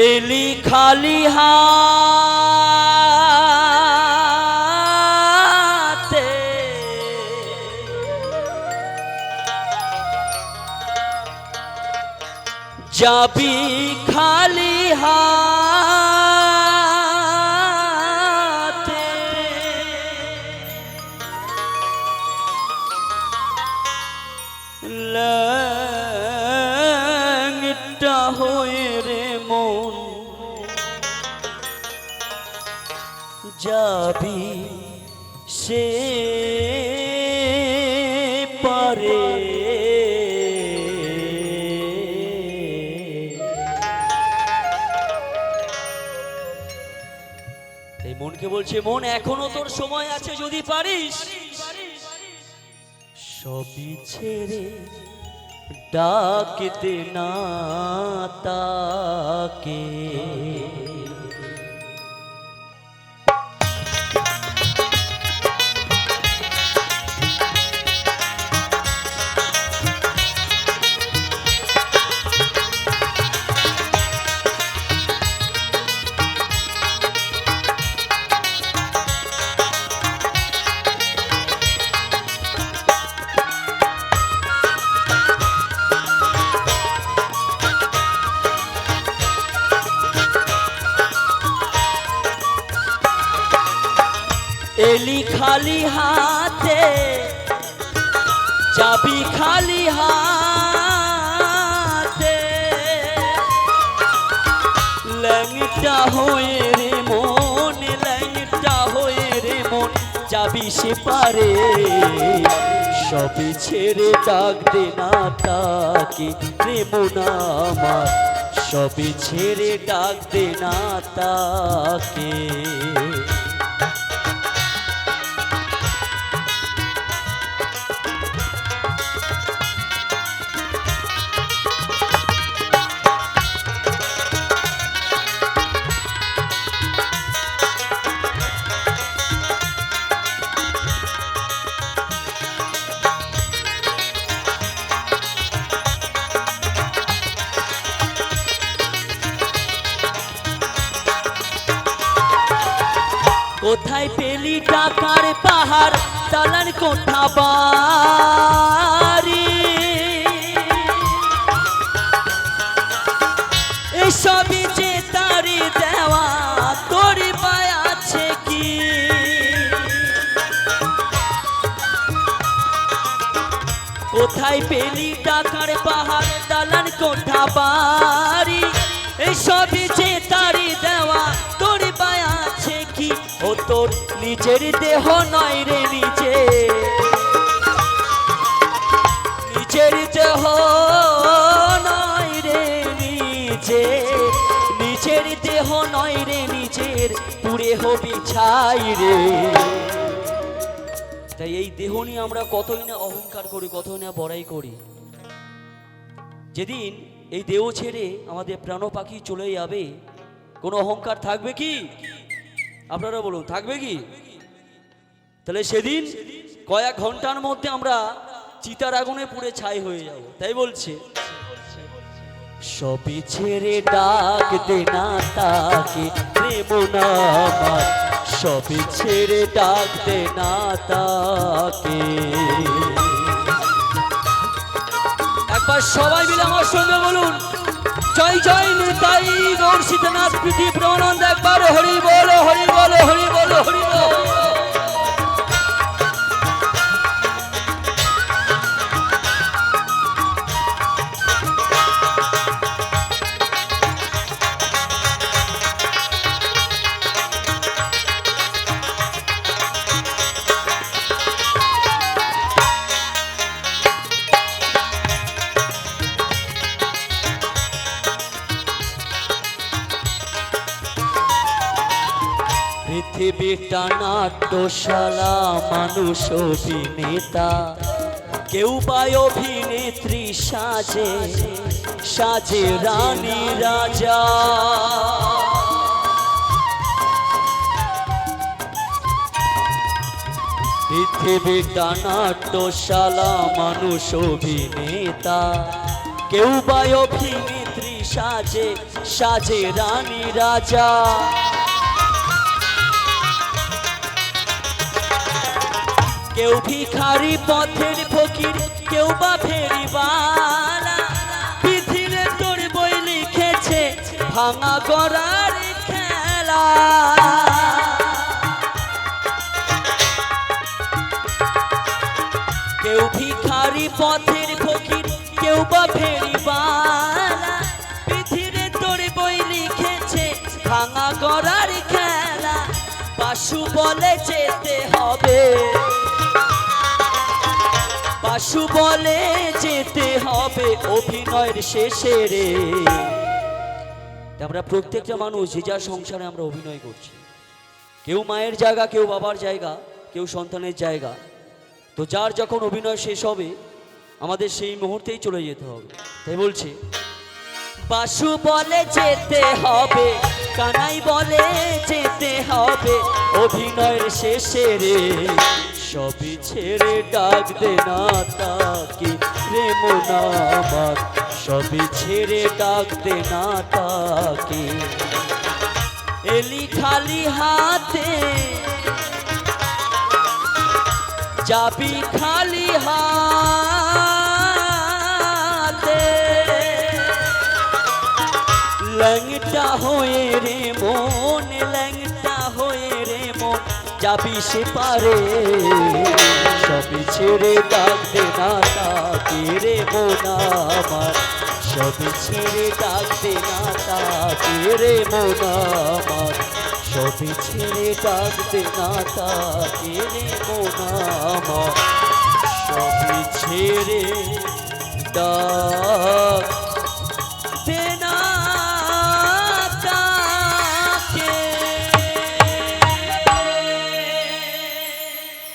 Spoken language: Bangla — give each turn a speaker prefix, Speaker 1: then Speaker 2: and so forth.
Speaker 1: এলি খালি হাতে যাবি খালি হাতে ল্যাংটা হয়ে রে মন যাবি সে পারে এই মনকে বলছে, মন এখনো তোর সময় আছে, যদি পারিস সবই ছেড়ে ডাকতে না তাকে। এলি খালি হাতে যাবি খালি হাতে ল্যাংটা হয়ে রে মন, ল্যাংটা হয়ে রে মন যাবি সে পারে। সবই ছেড়ে ডাক দে না তাকে রে মন আমার, সবই ছেড়ে ডাক দে না তাকে। কোথায় পেলি টাকার পাহাড়, দালান কোঠা বাড়ি, এসবই যে তারি দেওয়া তোর পায় আছে কি? কোথায় পেলি টাকার পাহাড়, দালান কোঠা বাড়ি, এসবই যে তারি দেওয়া তোর পায় আছে কি? ও তোর নিজের দেহ নয় রে, নিজের দেহ নয় রে, নিজের দেহ নয় রে, নিজের পুরে হবি ছাই রে। তাই এই দেহ নিয়ে আমরা কতই না অহংকার করি, কতই না বড়াই করি। যেদিন এই দেহ ছেড়ে আমাদের প্রাণ পাখি চলে যাবে, কোনো অহংকার থাকবে কি? আপনারা বলুন, থাকবে কি? তাহলে সেদিন কয়েক ঘন্টার মধ্যে আমরা চিতার আগুনে পুড়ে ছাই হয়ে যাব। তাই বলছে, সবই ছেড়ে ডাক দে না তাকে রে মন আমার, সবই ছেড়ে ডাক দে না তাকে। একবার সবাই মিলে আমার সঙ্গে বলুন, জয় জয় নিতাই গৌর সীতানাথ প্রীতি প্রণান্দ। একবার হরি বল হরি বল হরি বল হরি বল। পৃথিবীটা নাট্যশালা, মানুষ অভিনেতা, কেউ বা অভিনেত্রী সাজে, সাজে রানী রাজা। পৃথিবীটা নাট্যশালা, মানুষ অভিনেতা, কেউ বা অভিনেত্রী সাজে সাজে রানী রাজা। কেউ ভিখারি পথের ফকির, কেউ বা ফেরিওয়ালা, পৃথিবীর তোর বই লিখেছে ভাঙা গড়ার খেলা। কেউ ভিখারি পথের ফকির, কেউ বা ফেরিওয়ালা, পৃথিবীর তোর বই লিখেছে ভাঙা গড়ার খেলা। বাসু বলে যেতে হবে, বাসু বলে যেতে হবে অভিনয়ের শেষে রে। আমরা প্রত্যেকটা মানুষ যে যার সংসারে আমরা অভিনয় করছি, কেউ মায়ের জায়গা, কেউ বাবার জায়গা, কেউ সন্তানের জায়গা। তো যার যখন অভিনয় শেষ হবে আমাদের সেই মুহূর্তেই চলে যেতে হবে। তাই বলছে বাসু বলে যেতে হবে, কানাই বলে যেতে হবে অভিনয়ের শেষে রে। সবই ছেড়ে ডাক দে না তাকে রে মন আমার, সবই ছেড়ে ডাক দে না তাকে। এলি খালি হাতে যাবি খালি হাতে, ল্যাংটা হয়ে রে মন, ল্যাংটা হয়ে রে মন যাবি সে পারে। সবই ছেড়ে ডাক দে না তাকে রে মন আমার, সবই ছেড়ে ডাক দে না তাকে রে মন আমার, সবই ছেড়ে ডাক দে না তাকে রে মন আমার, সবই ছেড়ে ডাক